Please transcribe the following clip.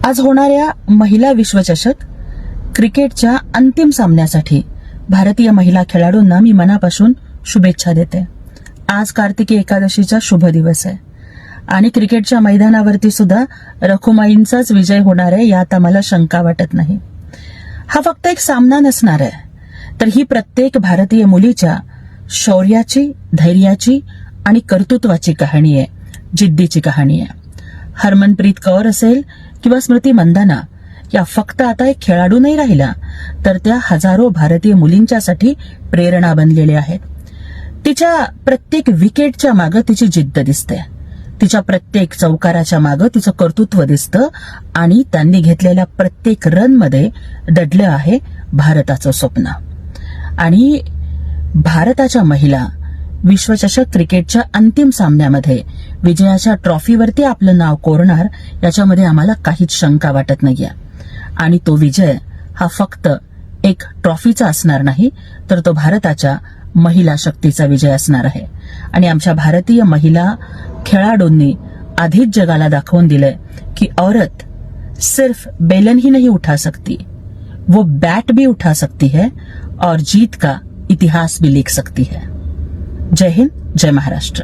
आज होणाऱ्या महिला विश्वचषक क्रिकेटच्या अंतिम सामन्यासाठी भारतीय महिला खेळाडूंना मी मनापासून शुभेच्छा देते. आज कार्तिकी एकादशीचा शुभ दिवस आहे आणि क्रिकेटच्या मैदानावरती सुद्धा रखुमाईंचाच विजय होणार आहे यात आम्हाला शंका वाटत नाही. हा फक्त एक सामना नसणार आहे, तर ही प्रत्येक भारतीय मुलीच्या शौर्याची, धैर्याची आणि कर्तृत्वाची कहाणी आहे, जिद्दीची कहाणी आहे. हरमनप्रीत कौर असेल किंवा स्मृती मंदाना या फक्त आता एक खेळाडू नाही राहिला, तर त्या हजारो भारतीय मुलींच्यासाठी प्रेरणा बनलेल्या आहेत. तिच्या प्रत्येक विकेटच्या मागे तिची जिद्द दिसते, तिच्या प्रत्येक चौकाराच्या मागे तिचं कर्तृत्व दिसतं आणि त्यांनी घेतलेल्या प्रत्येक रनमध्ये दडलं आहे भारताचं स्वप्न. आणि भारताच्या महिला विश्वचषक क्रिकेटच्या अंतिम सामन्यामध्ये विजयाच्या ट्रॉफीवरती आपलं नाव कोरणार याच्यामध्ये आम्हाला काहीच शंका वाटत नाहीये. आणि तो विजय हा फक्त एक ट्रॉफीचा असणार नाही, तर तो भारताच्या महिला शक्तीचा विजय असणार आहे. आणि आमच्या भारतीय महिला खेळाडूंनी आधीच जगाला दाखवून दिलंय की औरत सिर्फ बेलन ही नहीं उठा सकती, वो बैट भी उठा सकती है और जीत का इतिहास भी लिख सकती है. जय हिंद, जय महाराष्ट्र.